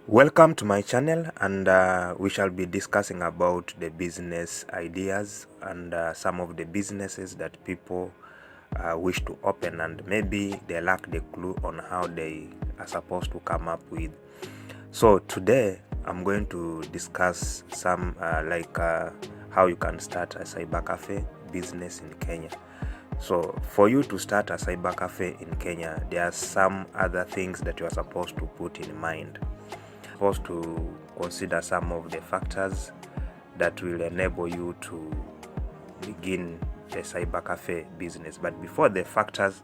Welcome to my channel, and we shall be discussing about the business ideas and some of the businesses that people wish to open, and maybe they lack the clue on how they are supposed to come up with. So today I'm going to discuss some how you can start a cyber cafe business in Kenya. So for you to start a cyber cafe in Kenya, there are some other things that you are supposed to put in mind. Supposed to consider some of the factors that will enable you to begin a cyber cafe business. But before the factors,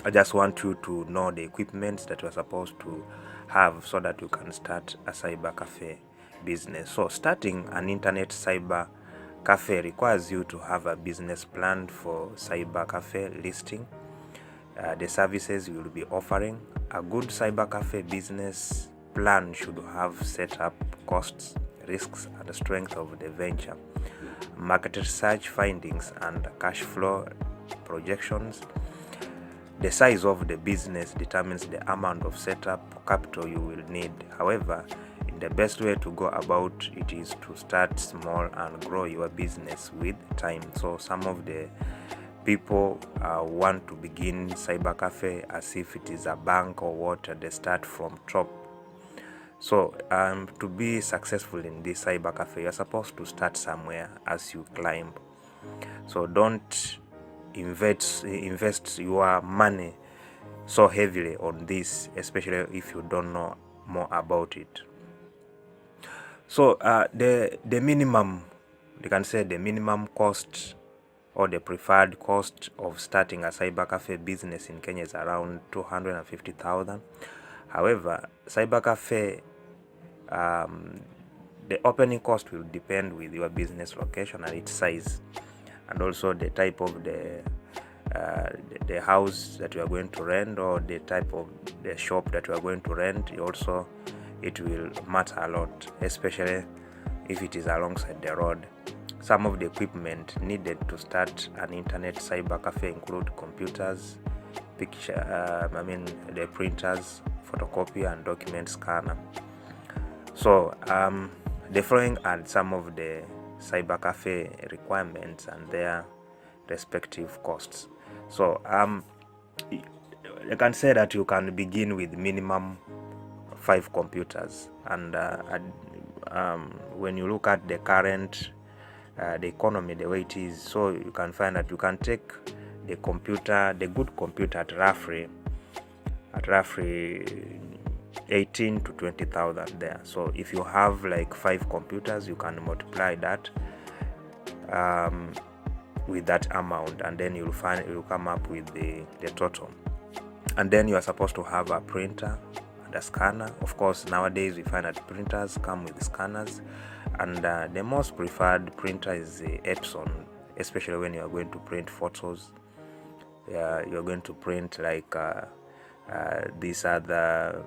I just want you to know the equipment that you're supposed to have so that you can start a cyber cafe business. So starting an internet cyber cafe requires you to have a business plan for cyber cafe listing, the services you will be offering. A good cyber cafe business plan should have set up costs, risks, and the strength of the venture, market research findings, and cash flow projections. The size of the business determines the amount of setup capital you will need. However, the best way to go about it is to start small and grow your business with time. So some of the people want to begin cyber cafe as if it is a bank or what, they start from top. So to be successful in this cyber cafe, you're supposed to start somewhere as you climb. So don't invest your money so heavily on this, especially if you don't know more about it. So the minimum, you can say the minimum cost or the preferred cost of starting a cyber cafe business in Kenya is around 250,000. However, cyber cafe, the opening cost will depend with your business location and its size, and also the type of the house that you are going to rent, or the type of the shop that you are going to rent. Also, it will matter a lot, especially if it is alongside the road. Some of the equipment needed to start an internet cyber cafe include computers, the printers, photocopier, and document scanner. So the following are some of the cyber cafe requirements and their respective costs. So I can say that you can begin with minimum 5 computers, and when you look at the current the economy, the way it is, so you can find that you can take the good computer at roughly 18 to 20,000 there. So if you have like 5 computers, you can multiply that with that amount, and then you'll come up with the total. And then you are supposed to have a printer and a scanner. Of course, nowadays we find that printers come with scanners, and the most preferred printer is the Epson, especially when you are going to print photos. You're going to print like these other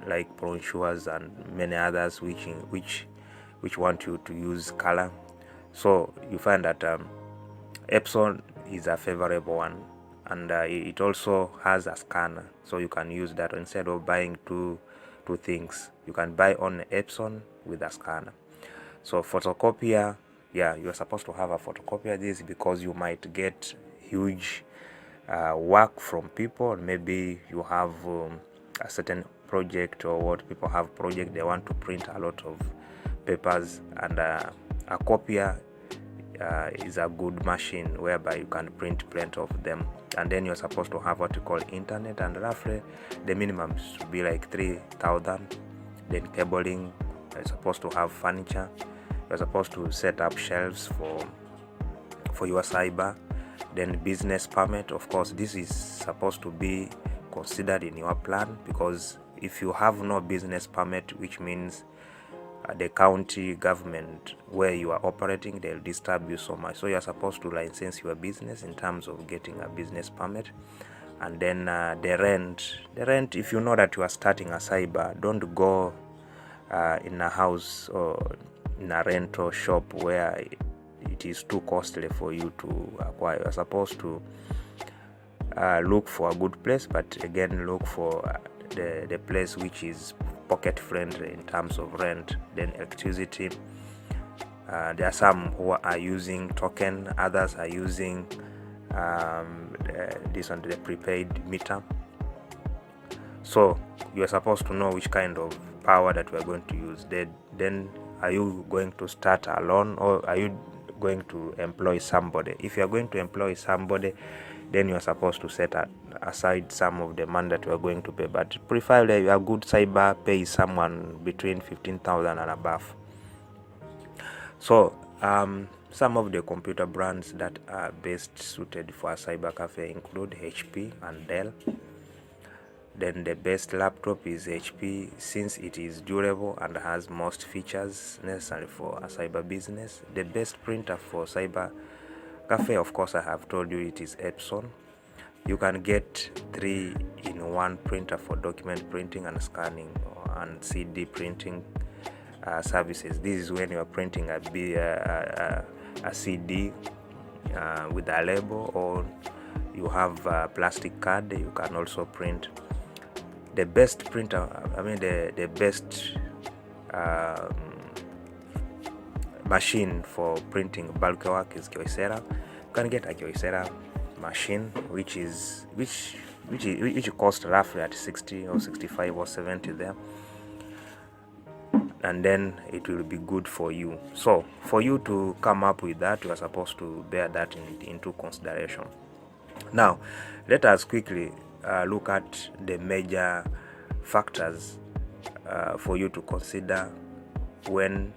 like brochures and many others which want you to use color. So you find that Epson is a favorable one, and it also has a scanner, so you can use that instead of buying two things. You can buy on Epson with a scanner. So photocopier, you're supposed to have a photocopier. This is because you might get huge work from people. Maybe you have a certain project, or what people have project, they want to print a lot of papers, and a copier is a good machine whereby you can print plenty of them. And then you're supposed to have what you call internet, and roughly the minimum should be like 3,000. Then cabling, you're supposed to have furniture, you're supposed to set up shelves for your cyber. Then business permit, of course, this is supposed to be considered in your plan, because if you have no business permit, which means the county government where you are operating, they'll disturb you so much. So you're supposed to license your business in terms of getting a business permit. And then the rent, if you know that you are starting a cyber, don't go in a house or in a rental shop where it is too costly for you to acquire. You're supposed to look for a good place, but again look for the place which is pocket friendly in terms of rent. Then electricity, there are some who are using token, others are using this one, the prepaid meter. So you are supposed to know which kind of power that we are going to use. Then are you going to start alone, or are you going to employ somebody? If you are going to employ somebody, then you are supposed to set aside some of the money that you are going to pay. But preferably a good cyber pays someone between 15,000 and above. So some of the computer brands that are best suited for a cyber cafe include HP and Dell. Then the best laptop is HP, since it is durable and has most features necessary for a cyber business. The best printer for cyber cafe, of course, I have told you, it is Epson. You can get 3-in-1 printer for document printing and scanning and CD printing services. This is when you are printing a CD with a label, or you have a plastic card. You can also print. The best printer, the best machine for printing bulk work is Kyocera. You can get a Kyocera machine which costs roughly at 60 or 65 or 70 there, and then it will be good for you. So for you to come up with that, you are supposed to bear that into consideration. Now let us quickly look at the major factors for you to consider when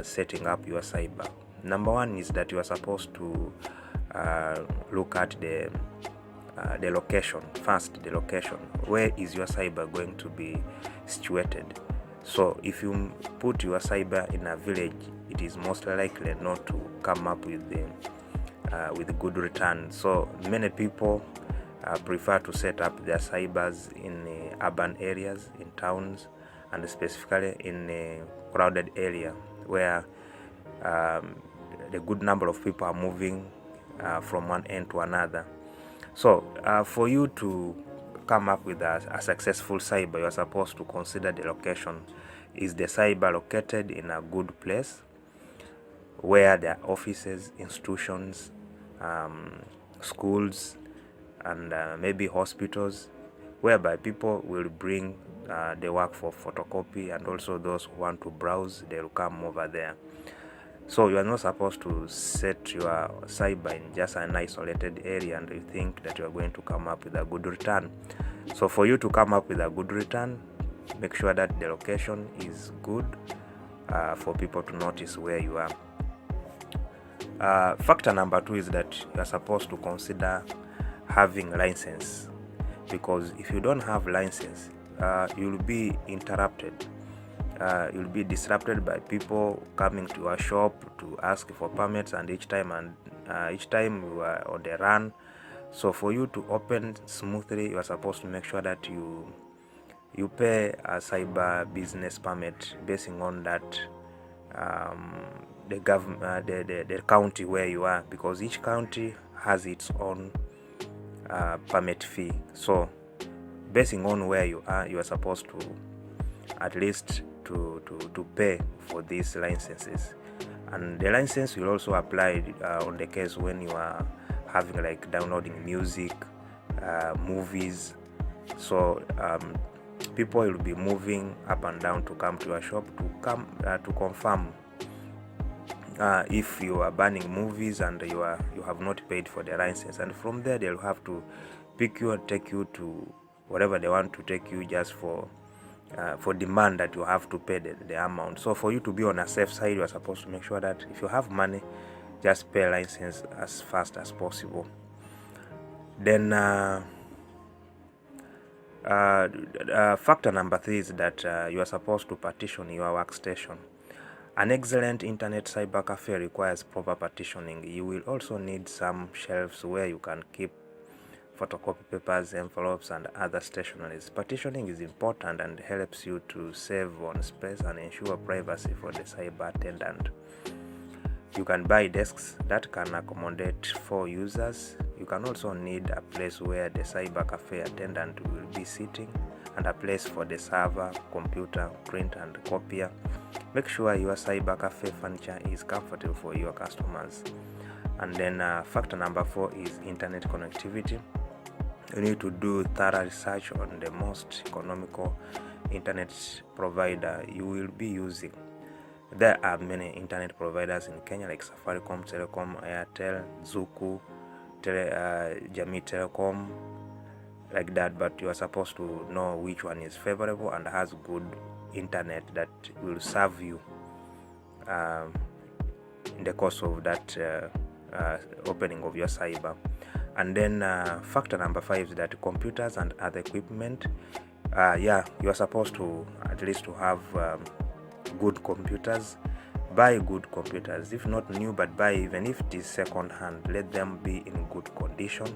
setting up your cyber. Number one is that you are supposed to look at the location. First, the location. Where is your cyber going to be situated? So if you put your cyber in a village, it is most likely not to come up with good return. So many people prefer to set up their cybers in urban areas, in towns, and specifically in a crowded area where the good number of people are moving from one end to another. So for you to come up with a successful cyber, you are supposed to consider the location. Is the cyber located in a good place where there are offices, institutions, schools, and maybe hospitals, whereby people will bring the work for photocopy, and also those who want to browse, they will come over there. So you are not supposed to set your cyber in just an isolated area and you think that you are going to come up with a good return. So for you to come up with a good return, make sure that the location is good for people to notice where you are. Factor number 2 is that you are supposed to consider having license, because if you don't have license, you'll be interrupted. You'll be disrupted by people coming to your shop to ask for permits, and each time you are on the run. So for you to open smoothly, you are supposed to make sure that you pay a cyber business permit basing on that the county where you are, because each county has its own permit fee. So basing on where you are supposed to at least to pay for these licenses. And the license will also apply on the case when you are having like downloading music, movies. So people will be moving up and down to come to your shop to confirm if you are banning movies and you have not paid for the license. And from there they'll have to pick you and take you to whatever they want to take you, just for demand that you have to pay the amount. So for you to be on a safe side, you are supposed to make sure that if you have money, just pay license as fast as possible. Then factor number 3 is that you are supposed to partition your workstation. An excellent internet cyber cafe requires proper partitioning. You will also need some shelves where you can keep photocopy papers, envelopes, and other stationeries. Partitioning is important and helps you to save on space and ensure privacy for the cyber attendant. You can buy desks that can accommodate 4 users. You can also need a place where the cyber cafe attendant will be sitting, and a place for the server, computer, print and copier. Make sure your cyber cafe furniture is comfortable for your customers. And then factor number 4 is internet connectivity. You need to do thorough research on the most economical internet provider you will be using. There are many internet providers in Kenya like Safaricom, Telecom, Airtel, Zuku, Jamii Telecom, like that, but you are supposed to know which one is favorable and has good internet that will serve you in the course of that opening of your cyber. And then factor number 5 is that computers and other equipment. You are supposed to at least to have good computers. Buy good computers, if not new, but buy, even if it is second hand, let them be in good condition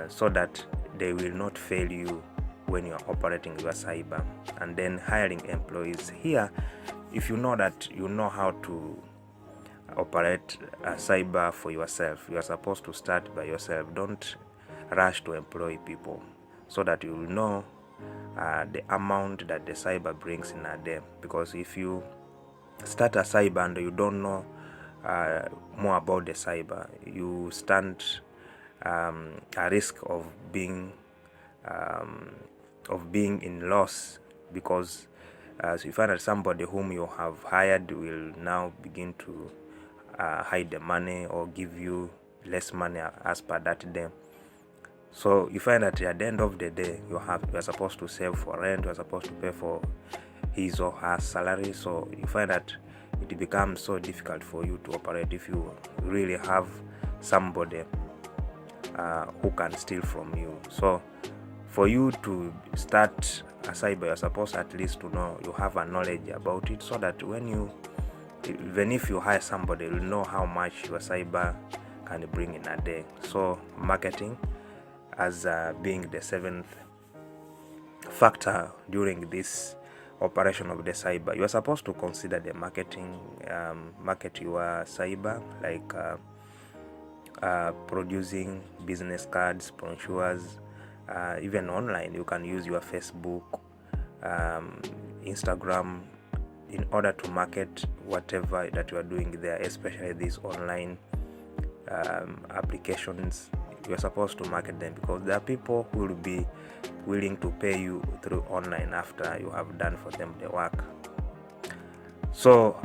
so that they will not fail you when you are operating your cyber. And then hiring employees. Here, if you know that you know how to operate a cyber for yourself, you are supposed to start by yourself. Don't rush to employ people, so that you will know the amount that the cyber brings in a day. Because if you start a cyber and you don't know more about the cyber, you stand a risk of being in loss, because you find that somebody whom you have hired will now begin to hide the money or give you less money as per that day. So you find that at the end of the day, you are supposed to save for rent, you are supposed to pay for his or her salary. So you find that it becomes so difficult for you to operate if you really have somebody who can steal from you. So for you to start a cyber, you're supposed at least to know, you have a knowledge about it, so that even if you hire somebody, you'll know how much your cyber can bring in a day. So marketing as being the 7th factor during this operation of the cyber. You are supposed to consider the marketing, market your cyber, like producing business cards, brochures, even online. You can use your Facebook, Instagram, in order to market whatever that you are doing there, especially these online applications. You are supposed to market them, because there are people who will be willing to pay you through online after you have done for them the work. So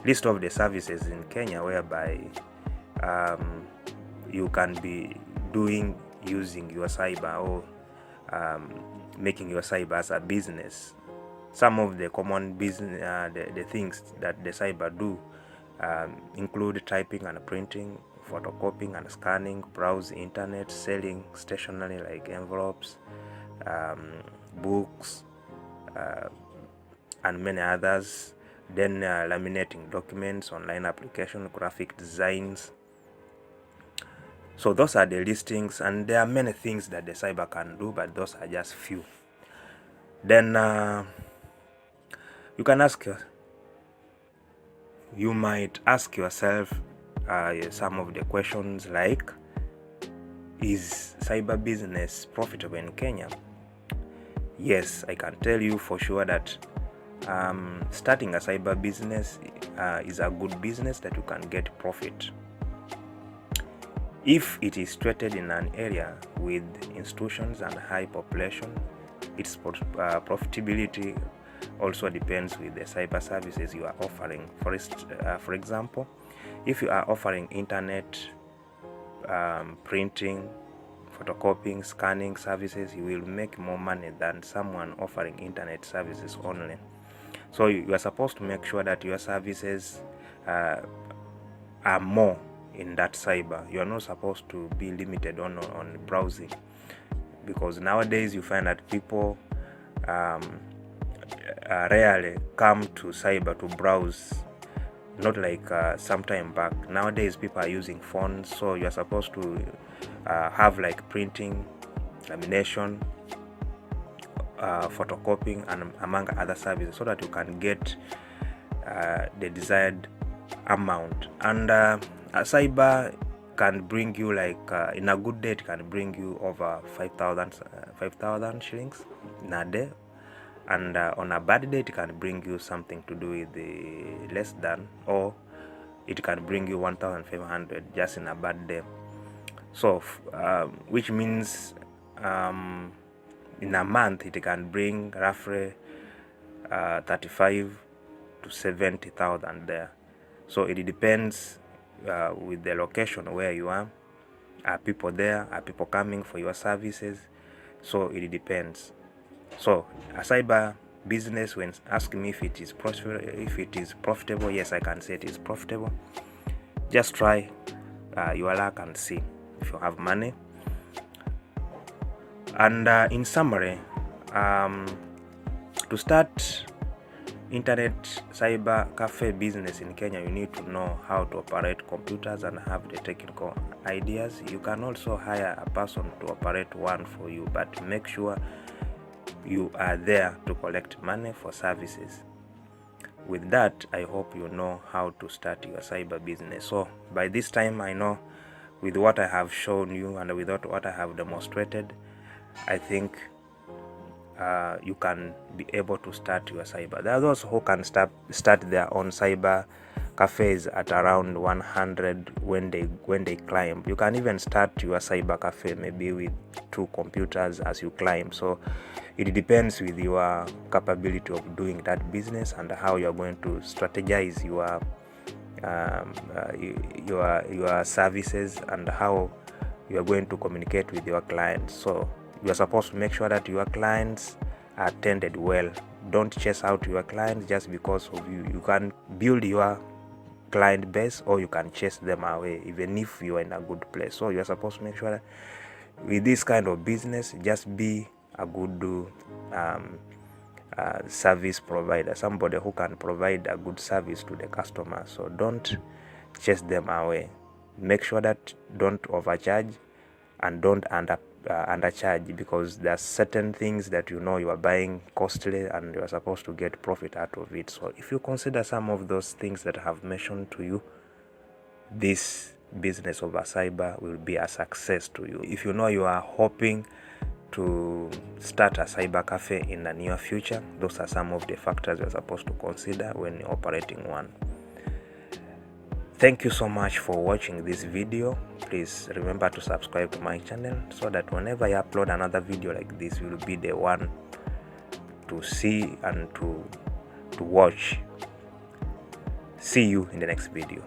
list of the services in Kenya whereby you can be using your cyber, or making your cyber as a business. Some of the common business, the things that the cyber do include typing and printing, photocopying and scanning, browse internet, selling stationery like envelopes, books, and many others. Then laminating documents, online application, graphic designs. So those are the listings, and there are many things that the cyber can do, but those are just few. Then you might ask yourself some of the questions like, is cyber business profitable in Kenya? Yes, I can tell you for sure that starting a cyber business is a good business that you can get profit. If it is situated in an area with institutions and high population, its profitability also depends with the cyber services you are offering. For example, if you are offering internet, printing, photocopying, scanning services, you will make more money than someone offering internet services only. So you are supposed to make sure that your services are more in that cyber. You are not supposed to be limited on browsing, because nowadays you find that people rarely come to cyber to browse, not like some time back. Nowadays people are using phones, so you are supposed to have like printing, lamination, photocopying, and among other services, so that you can get the desired amount. And a cyber can bring you like in a good day it can bring you over 5,000 shillings in a day, and on a bad day it can bring you something to do with the less than, or it can bring you 1,500 just in a bad day. So which means in a month it can bring roughly 35 to 70,000 there. So it depends with the location where you are. Are people there? Are people coming for your services? So it depends. So a cyber business, when asking me if it is profitable, yes, I can say it is profitable. Just try your luck and see if you have money. And in summary, to start internet cyber cafe business in Kenya, you need to know how to operate computers and have the technical ideas. You can also hire a person to operate one for you, but make sure you are there to collect money for services. With that, I hope you know how to start your cyber business. So by this time, I know with what I have shown you and with what I have demonstrated, I think you can be able to start your cyber. There are those who can start their own cyber cafes at around 100 when they climb. You can even start your cyber cafe maybe with 2 computers as you climb. So it depends with your capability of doing that business and how you're going to strategize your services and how you are going to communicate with your clients. So you are supposed to make sure that your clients are attended well. Don't chase out your clients just because of you. You can build your client base or you can chase them away even if you are in a good place. So you are supposed to make sure that with this kind of business, just be a good service provider, somebody who can provide a good service to the customer. So don't chase them away. Make sure that don't overcharge and don't undercharge, because there are certain things that you are buying costly and you are supposed to get profit out of it. So if you consider some of those things that I have mentioned to you, this business of a cyber will be a success to you. If you are hoping to start a cyber cafe in the near future, those are some of the factors you're supposed to consider when you're operating one. Thank you so much for watching this video. Please remember to subscribe to my channel so that whenever I upload another video like this, you will be the one to see and to watch. See you in the next video.